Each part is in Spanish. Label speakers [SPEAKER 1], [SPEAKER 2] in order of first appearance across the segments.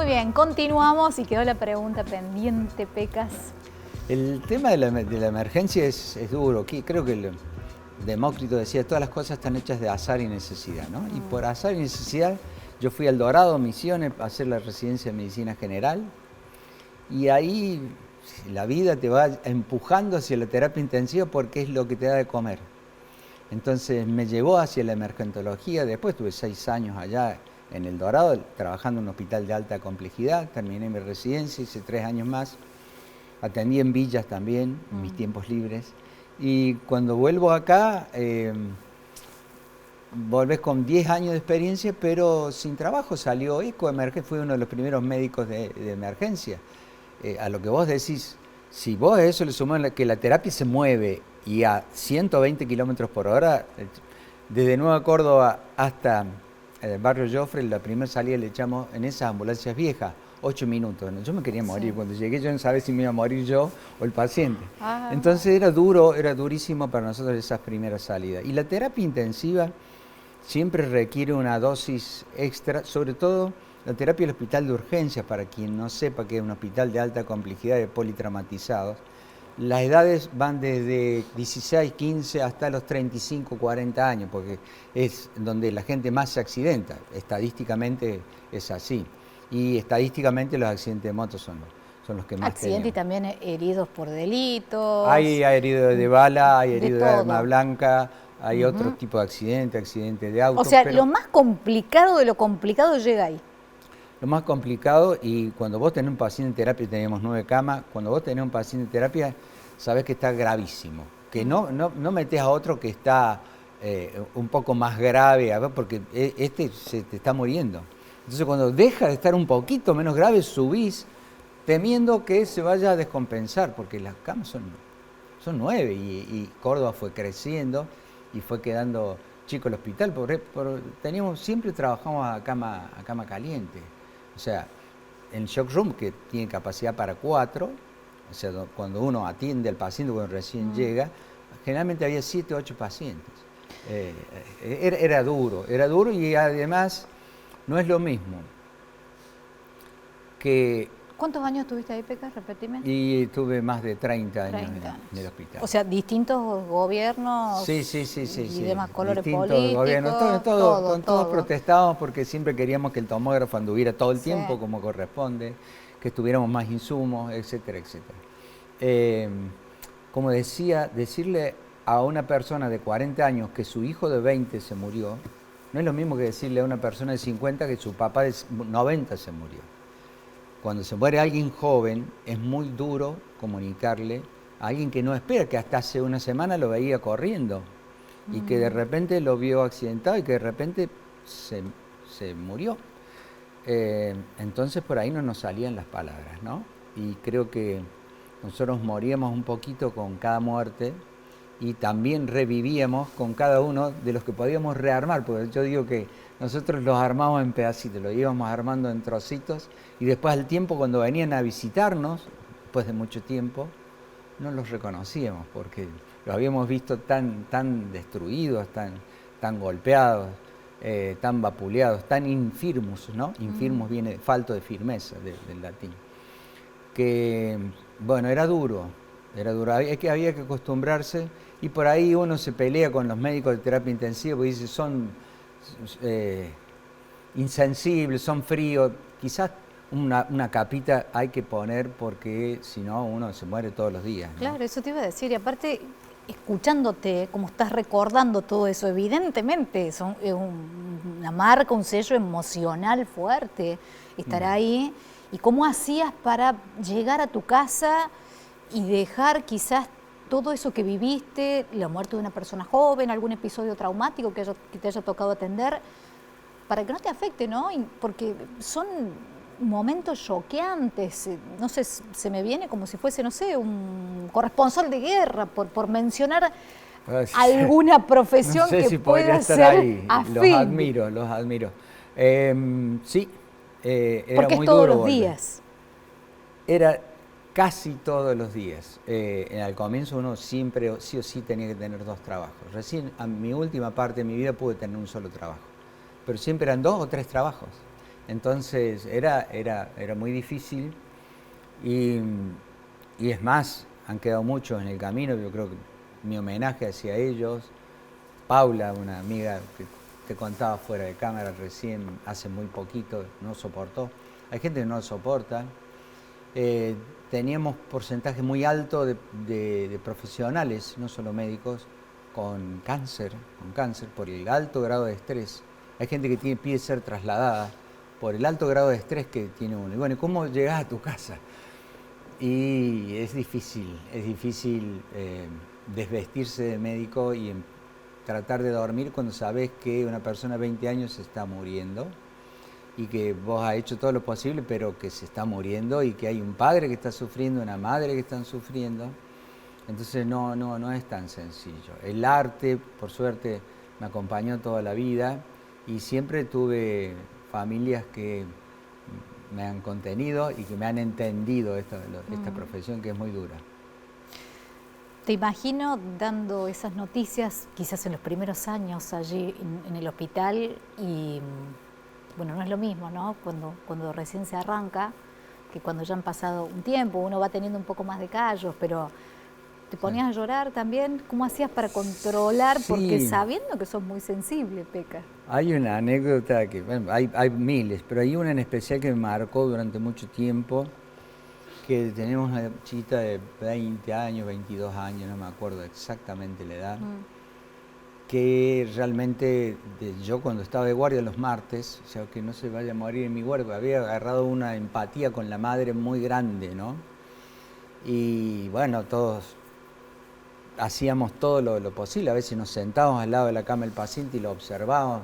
[SPEAKER 1] bien, continuamos y quedó la pregunta pendiente, Pecas.
[SPEAKER 2] El tema de la emergencia es duro. Creo que Demócrito decía, todas las cosas están hechas de azar y necesidad, ¿no? Y por azar y necesidad, yo fui al Dorado, Misiones, a hacer la residencia de Medicina General, y ahí la vida te va empujando hacia la terapia intensiva porque es lo que te da de comer. Entonces me llevó hacia la emergentología. Después tuve 6 años allá en El Dorado, trabajando en un hospital de alta complejidad. Terminé mi residencia, hice 3 años más. Atendí en villas también, en mis tiempos libres. Y cuando vuelvo acá, volvés con 10 años de experiencia, pero sin trabajo. Salió Ecoemergencia, fui uno de los primeros médicos de emergencia. A lo que vos decís, si vos a eso le sumás que la terapia se mueve y a 120 kilómetros por hora, desde Nueva Córdoba hasta el barrio Joffre, la primera salida le echamos en esas ambulancias viejas, 8 minutos. Yo me quería morir. Cuando llegué yo no sabía si me iba a morir yo o el paciente. Entonces era duro, era durísimo para nosotros esas primeras salidas. Y la terapia intensiva siempre requiere una dosis extra, sobre todo la terapia del hospital de urgencias, para quien no sepa que es un hospital de alta complejidad de politraumatizados. Las edades van desde 16, 15 hasta los 35, 40 años, porque es donde la gente más se accidenta. Estadísticamente es así. Y estadísticamente los accidentes de moto son los que más
[SPEAKER 1] Accidentes y también heridos por delitos.
[SPEAKER 2] Hay heridos de bala, hay heridos de arma blanca, hay otro tipo de accidente de auto.
[SPEAKER 1] O sea, lo más complicado de lo complicado llega ahí.
[SPEAKER 2] Lo más complicado, y cuando vos tenés un paciente en terapia, tenemos 9 camas, cuando vos tenés un paciente en terapia, sabés que está gravísimo. Que no metés a otro que está un poco más grave, porque este se te está muriendo. Entonces cuando deja de estar un poquito menos grave, subís temiendo que se vaya a descompensar, porque las camas son 9 y Córdoba fue creciendo y fue quedando chico el hospital. Siempre trabajamos a cama caliente. O sea, en el shock room, que tiene capacidad para 4, o sea, cuando uno atiende al paciente cuando recién llega, generalmente había 7 o 8 pacientes. Era duro y además no es lo mismo que...
[SPEAKER 1] ¿Cuántos años estuviste ahí, Pecas? Repetime.
[SPEAKER 2] Y tuve más de 30 años en el hospital.
[SPEAKER 1] O sea, distintos gobiernos.
[SPEAKER 2] Sí.
[SPEAKER 1] Y demás colores
[SPEAKER 2] distintos
[SPEAKER 1] políticos.
[SPEAKER 2] Gobiernos, todos protestábamos porque siempre queríamos que el tomógrafo anduviera todo el tiempo como corresponde, que tuviéramos más insumos, etcétera, etcétera. Como decía, decirle a una persona de 40 años que su hijo de 20 se murió, no es lo mismo que decirle a una persona de 50 que su papá de 90 se murió. Cuando se muere alguien joven, es muy duro comunicarle a alguien que no espera, que hasta hace una semana lo veía corriendo y que de repente lo vio accidentado y que de repente se murió. Entonces por ahí no nos salían las palabras, ¿no? Y creo que nosotros moríamos un poquito con cada muerte y también revivíamos con cada uno de los que podíamos rearmar, porque yo digo que nosotros los armamos en pedacitos, los íbamos armando en trocitos y después al tiempo, cuando venían a visitarnos, después de mucho tiempo, no los reconocíamos porque los habíamos visto tan destruidos, tan golpeados, tan vapuleados, tan infirmus, ¿no? Infirmus viene falto de firmeza del latín. Que, bueno, era duro, había que acostumbrarse y por ahí uno se pelea con los médicos de terapia intensiva porque dice son insensibles, son fríos. Quizás una capita hay que poner porque si no uno se muere todos los días, ¿no?
[SPEAKER 1] Claro, eso te iba a decir. Y aparte, escuchándote, como estás recordando todo eso, evidentemente es una marca, un sello emocional fuerte estar ahí. ¿Y cómo hacías para llegar a tu casa y dejar quizás todo eso que viviste, la muerte de una persona joven, algún episodio traumático que te haya tocado atender, para que no te afecte, ¿no? Porque son momentos choqueantes. No sé, se me viene como si fuese, no sé, un corresponsal de guerra, por mencionar alguna profesión
[SPEAKER 2] no sé
[SPEAKER 1] que
[SPEAKER 2] si
[SPEAKER 1] pueda
[SPEAKER 2] estar
[SPEAKER 1] ser
[SPEAKER 2] ahí.
[SPEAKER 1] afín.
[SPEAKER 2] Los admiro. Sí, era
[SPEAKER 1] porque
[SPEAKER 2] muy
[SPEAKER 1] es todos
[SPEAKER 2] duro
[SPEAKER 1] los
[SPEAKER 2] volver.
[SPEAKER 1] días.
[SPEAKER 2] Era casi todos los días. Al comienzo uno siempre sí o sí tenía que tener 2 trabajos. Recién a mi última parte de mi vida pude tener un solo trabajo. Pero siempre eran 2 o 3 trabajos. Entonces era muy difícil y es más, han quedado muchos en el camino. Yo creo que mi homenaje hacia ellos, Paula, una amiga que te contaba fuera de cámara recién, hace muy poquito, no soportó. Hay gente que no lo soporta. Teníamos porcentaje muy alto de profesionales, no solo médicos, con cáncer por el alto grado de estrés. Hay gente que pide ser trasladada por el alto grado de estrés que tiene uno. Y bueno, ¿cómo llegas a tu casa? Y es difícil desvestirse de médico y tratar de dormir cuando sabes que una persona de 20 años se está muriendo y que vos has hecho todo lo posible, pero que se está muriendo y que hay un padre que está sufriendo, una madre que están sufriendo. Entonces no es tan sencillo. El arte, por suerte, me acompañó toda la vida y siempre tuve familias que me han contenido y que me han entendido esta profesión que es muy dura.
[SPEAKER 1] Te imagino dando esas noticias, quizás en los primeros años allí en el hospital y, bueno, no es lo mismo, ¿no? Cuando recién se arranca, que cuando ya han pasado un tiempo, uno va teniendo un poco más de callos, pero ¿te ponías a llorar también? ¿Cómo hacías para controlar?
[SPEAKER 2] Sí.
[SPEAKER 1] Porque sabiendo que sos muy sensible, Peca.
[SPEAKER 2] Hay una anécdota que, bueno, hay miles, pero hay una en especial que me marcó durante mucho tiempo, que tenemos una chiquita de 20 años, 22 años, no me acuerdo exactamente la edad, que realmente yo cuando estaba de guardia los martes, o sea, que no se vaya a morir en mi guardia, había agarrado una empatía con la madre muy grande, ¿no? Y bueno, todos hacíamos todo lo posible, a veces nos sentábamos al lado de la cama del paciente y lo observábamos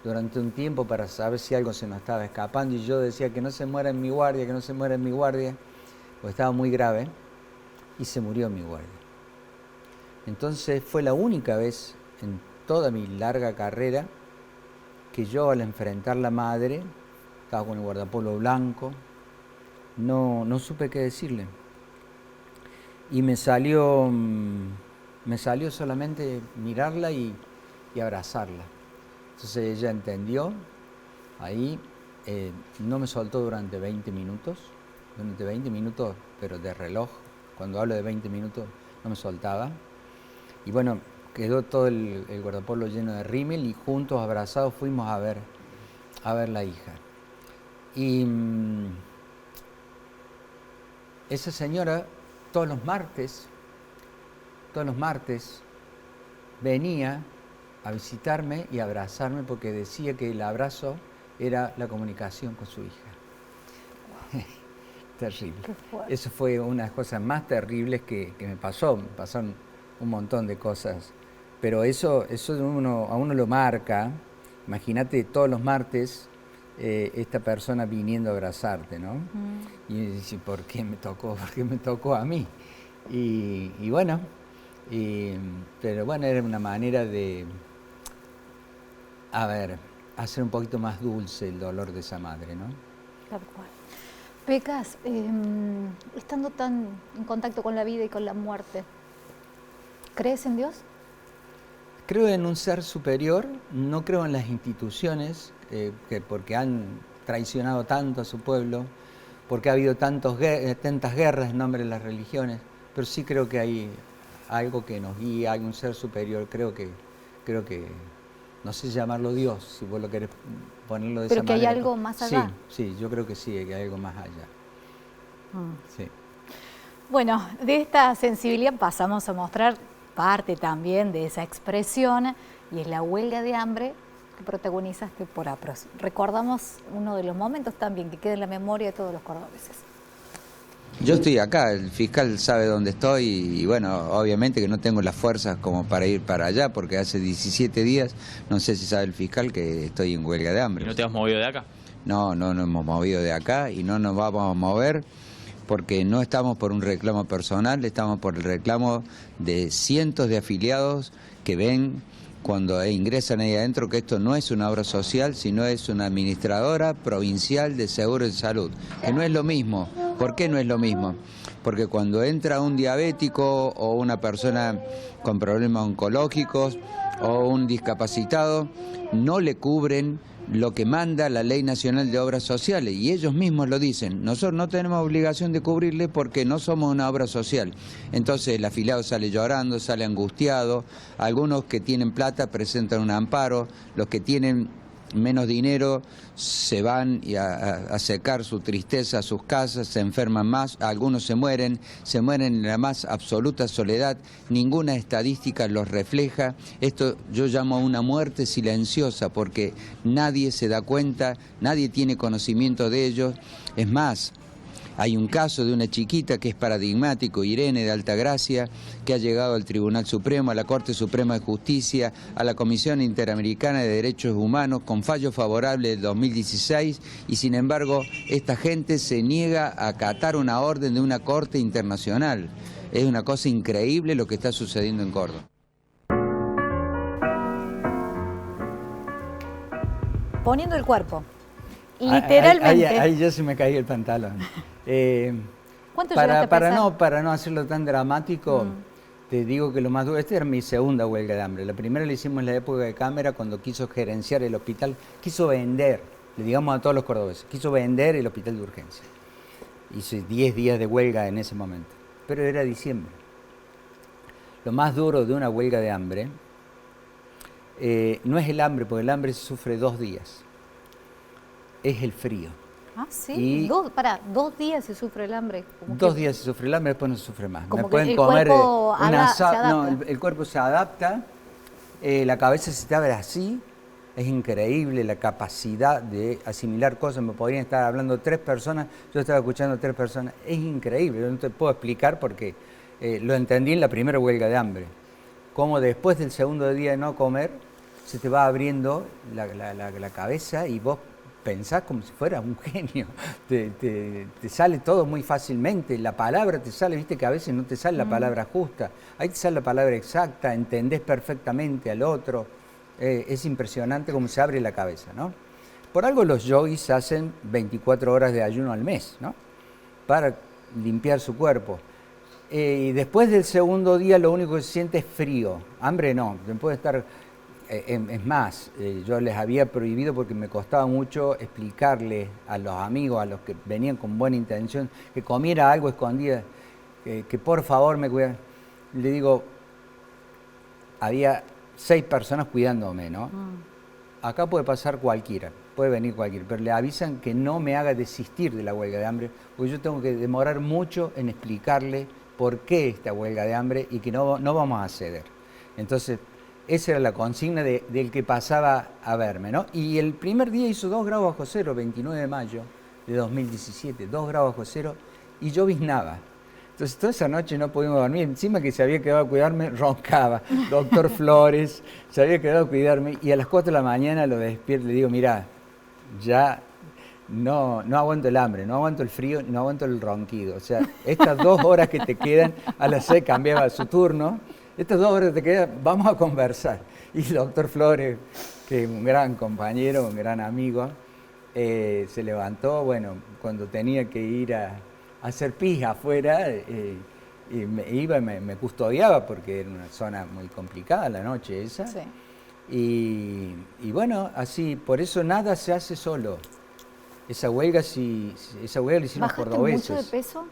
[SPEAKER 2] durante un tiempo para saber si algo se nos estaba escapando, y yo decía que no se muera en mi guardia, que no se muera en mi guardia, porque estaba muy grave, y se murió en mi guardia. Entonces fue la única vez en toda mi larga carrera que yo, al enfrentar la madre, estaba con el guardapolvo blanco, no supe qué decirle. Y me salió solamente mirarla y abrazarla. Entonces ella entendió, ahí no me soltó durante 20 minutos, pero de reloj. Cuando hablo de 20 minutos no me soltaba. Y bueno, quedó todo el guardapolvo lleno de rímel y juntos, abrazados, fuimos a ver la hija. Y esa señora todos los martes venía a visitarme y a abrazarme porque decía que el abrazo era la comunicación con su hija. Terrible. Eso fue una de las cosas más terribles que me pasó. Me pasaron un montón de cosas, pero eso a uno lo marca. Imagínate todos los martes esta persona viniendo a abrazarte, ¿no? Y dice, ¿por qué me tocó a mí? Y bueno, pero bueno, era una manera de, hacer un poquito más dulce el dolor de esa madre, ¿no?
[SPEAKER 1] Tal cual. Pecas, estando tan en contacto con la vida y con la muerte, ¿crees en Dios?
[SPEAKER 2] Creo en un ser superior, no creo en las instituciones, porque han traicionado tanto a su pueblo, porque ha habido tantas guerras en nombre de las religiones, pero sí creo que hay algo que nos guía, hay un ser superior, creo que no sé llamarlo Dios, si vos lo querés ponerlo de esa manera.
[SPEAKER 1] Pero que hay algo más allá.
[SPEAKER 2] Sí, yo creo que sí, que hay algo más allá. Sí.
[SPEAKER 1] Bueno, de esta sensibilidad pasamos a mostrar parte también de esa expresión, y es la huelga de hambre que protagonizaste por APROS. Recordamos uno de los momentos también que queda en la memoria de todos los cordobeses.
[SPEAKER 2] Yo estoy acá, el fiscal sabe dónde estoy y bueno, obviamente que no tengo las fuerzas como para ir para allá, porque hace 17 días, no sé si sabe el fiscal, que estoy en huelga de hambre.
[SPEAKER 3] ¿Y no te has movido de acá?
[SPEAKER 2] No nos hemos movido de acá y no nos vamos a mover porque no estamos por un reclamo personal, estamos por el reclamo de cientos de afiliados que ven cuando ingresan ahí adentro que esto no es una obra social, sino es una administradora provincial de seguro de salud, que no es lo mismo. ¿Por qué no es lo mismo? Porque cuando entra un diabético o una persona con problemas oncológicos o un discapacitado, no le cubren lo que manda la Ley Nacional de Obras Sociales, y ellos mismos lo dicen. Nosotros no tenemos obligación de cubrirle porque no somos una obra social. Entonces el afiliado sale llorando, sale angustiado, algunos que tienen plata presentan un amparo, los que tienen menos dinero se van a secar su tristeza a sus casas, se enferman más, algunos se mueren en la más absoluta soledad, ninguna estadística los refleja. Esto yo llamo a una muerte silenciosa porque nadie se da cuenta, nadie tiene conocimiento de ellos. Es más, hay un caso de una chiquita que es paradigmático, Irene de Altagracia, que ha llegado al Tribunal Supremo, a la Corte Suprema de Justicia, a la Comisión Interamericana de Derechos Humanos, con fallo favorable del 2016, y sin embargo esta gente se niega a acatar una orden de una Corte Internacional. Es una cosa increíble lo que está sucediendo en Córdoba.
[SPEAKER 1] Poniendo el cuerpo. Literalmente.
[SPEAKER 2] Ahí ya se me caía el pantalón.
[SPEAKER 1] ¿Cuánto llegaste a pesar?
[SPEAKER 2] Para no hacerlo tan dramático, te digo que lo más duro, esta era mi segunda huelga de hambre. La primera la hicimos en la época de Cámara, cuando quiso gerenciar el hospital, quiso vender, le digamos a todos los cordobeses, quiso vender el hospital de urgencia. Hice 10 días de huelga en ese momento, pero era diciembre. Lo más duro de una huelga de hambre no es el hambre, porque el hambre se sufre 2 días. Es el frío.
[SPEAKER 1] Ah, sí. 2 días se sufre el hambre.
[SPEAKER 2] 2 días se sufre el hambre, después no se sufre más.
[SPEAKER 1] Como
[SPEAKER 2] me pueden
[SPEAKER 1] el
[SPEAKER 2] comer
[SPEAKER 1] cuerpo
[SPEAKER 2] el cuerpo se adapta, la cabeza se te abre así. Es increíble la capacidad de asimilar cosas. Me podrían estar hablando 3 personas, yo estaba escuchando 3 personas. Es increíble, yo no te puedo explicar porque lo entendí en la primera huelga de hambre. Cómo después del segundo día de no comer, se te va abriendo la cabeza y vos pensás como si fueras un genio, te sale todo muy fácilmente, la palabra te sale, viste que a veces no te sale la palabra justa, ahí te sale la palabra exacta, entendés perfectamente al otro, es impresionante cómo se abre la cabeza, ¿no? Por algo los yogis hacen 24 horas de ayuno al mes, ¿no? Para limpiar su cuerpo. Y después del segundo día lo único que se siente es frío, hambre no, puede estar... Es más, yo les había prohibido porque me costaba mucho explicarle a los amigos, a los que venían con buena intención, que comiera algo escondido, que por favor me cuidaran. Le digo, había 6 personas cuidándome, ¿no? Acá puede pasar cualquiera, puede venir cualquiera, pero le avisan que no me haga desistir de la huelga de hambre, porque yo tengo que demorar mucho en explicarle por qué esta huelga de hambre y que no vamos a ceder. Entonces, esa era la consigna del que pasaba a verme, ¿no? Y el primer día hizo 2 grados bajo cero, 29 de mayo de 2017, 2 grados bajo cero, y yo biznaba. Entonces toda esa noche no pudimos dormir, encima que se había quedado a cuidarme, roncaba. Doctor Flores se había quedado a cuidarme, y a las 4 de la mañana lo despierto y le digo, mirá, ya no aguanto el hambre, no aguanto el frío, no aguanto el ronquido. O sea, estas 2 horas que te quedan, a las 6 cambiaba su turno. Estas 2 horas te quedan, vamos a conversar. Y el doctor Flores, que es un gran compañero, un gran amigo, se levantó, bueno, cuando tenía que ir a hacer pis afuera, y me custodiaba porque era una zona muy complicada la noche esa. Sí. Y bueno, así, por eso nada se hace solo. Esa huelga la hicimos cordobeses.
[SPEAKER 1] ¿Bajaste mucho de peso?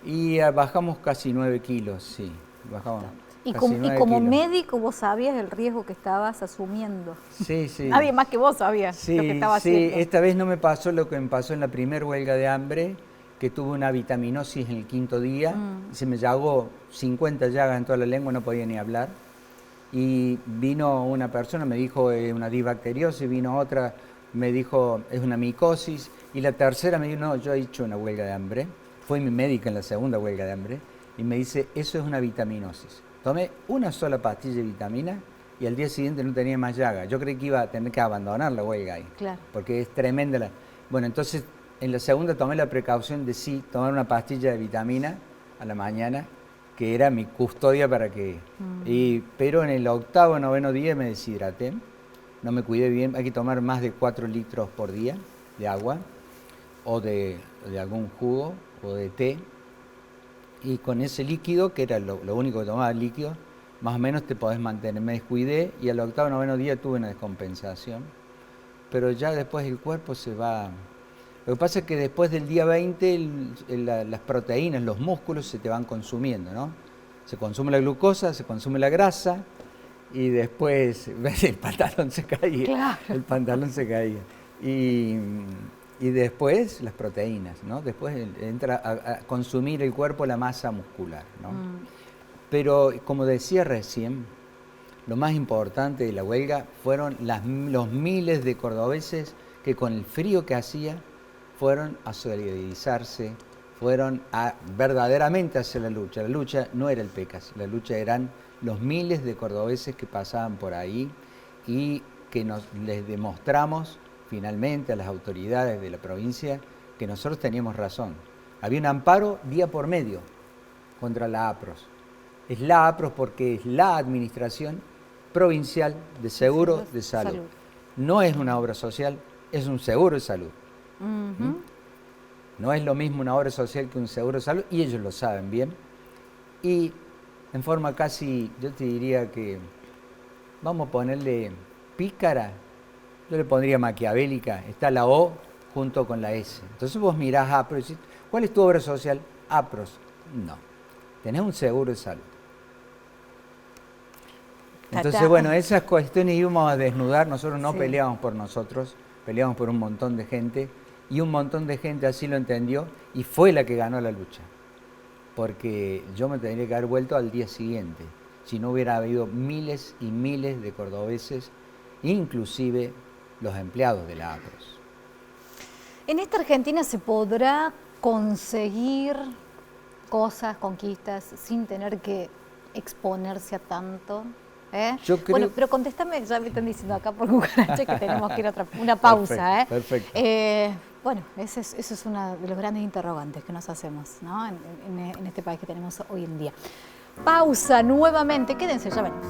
[SPEAKER 2] Y bajamos casi 9 kilos, sí, bajamos.
[SPEAKER 1] Y como médico vos sabías el riesgo que estabas asumiendo.
[SPEAKER 2] Sí, sí.
[SPEAKER 1] Nadie más que vos sabía lo que estaba haciendo.
[SPEAKER 2] Sí, esta vez no me pasó lo que me pasó en la primera huelga de hambre, que tuve una vitaminosis en el 5.º día, y se me llagó 50 llagas en toda la lengua, no podía ni hablar. Y vino una persona, me dijo una disbacteriosis, vino otra, me dijo es una micosis, y la tercera me dijo, no, yo he hecho una huelga de hambre. Fue mi médica en la segunda huelga de hambre, y me dice, eso es una vitaminosis. Tomé una sola pastilla de vitamina y al día siguiente no tenía más llaga. Yo creí que iba a tener que abandonar la huelga ahí, claro, porque es tremenda. Bueno, entonces en la segunda tomé la precaución de sí tomar una pastilla de vitamina a la mañana, que era mi custodia para que... pero en el 8º, 9º día me deshidraté, no me cuidé bien. Hay que tomar más de 4 litros por día de agua o de algún jugo o de té. Y con ese líquido, que era lo único que tomaba líquido, más o menos te podés mantener. Me descuidé y al 8º, 9º día tuve una descompensación. pero ya después el cuerpo se va... Lo que pasa es que después del día 20 las proteínas, los músculos se te van consumiendo, ¿no? Se consume la glucosa, se consume la grasa y después el pantalón se caía.
[SPEAKER 1] Claro.
[SPEAKER 2] El pantalón se caía. Y después las proteínas, ¿no? Después entra a consumir el cuerpo la masa muscular, ¿no? Pero como decía recién, lo más importante de la huelga fueron los miles de cordobeses que con el frío que hacía fueron a solidarizarse, fueron a verdaderamente hacer la lucha. La lucha no era el PECAS, la lucha eran los miles de cordobeses que pasaban por ahí y que les demostramos finalmente a las autoridades de la provincia que nosotros teníamos razón. Había un amparo día por medio contra la APROS. Es la APROS porque es la Administración Provincial de Seguro de Salud. No es una obra social, es un seguro de salud. No es lo mismo una obra social que un seguro de salud, y ellos lo saben bien. Y en forma casi, yo te diría que, vamos a ponerle pícara, yo le pondría maquiavélica, está la O junto con la S. Entonces vos mirás APROS y decís, ¿cuál es tu obra social? APROS. No, tenés un seguro de salud. Entonces, bueno, esas cuestiones íbamos a desnudar, nosotros no peleábamos por nosotros, peleábamos por un montón de gente, y un montón de gente así lo entendió, y fue la que ganó la lucha. Porque yo me tendría que haber vuelto al día siguiente, si no hubiera habido miles y miles de cordobeses, inclusive los empleados de la APROS.
[SPEAKER 1] ¿En esta Argentina se podrá conseguir cosas, conquistas, sin tener que exponerse a tanto?
[SPEAKER 2] Yo creo...
[SPEAKER 1] Bueno, pero contéstame, ya me están diciendo acá por cucaracha que tenemos que ir a una pausa.
[SPEAKER 2] Perfecto.
[SPEAKER 1] Bueno, ese es uno de los grandes interrogantes que nos hacemos, ¿no? en este país que tenemos hoy en día. Pausa nuevamente, quédense, ya venimos.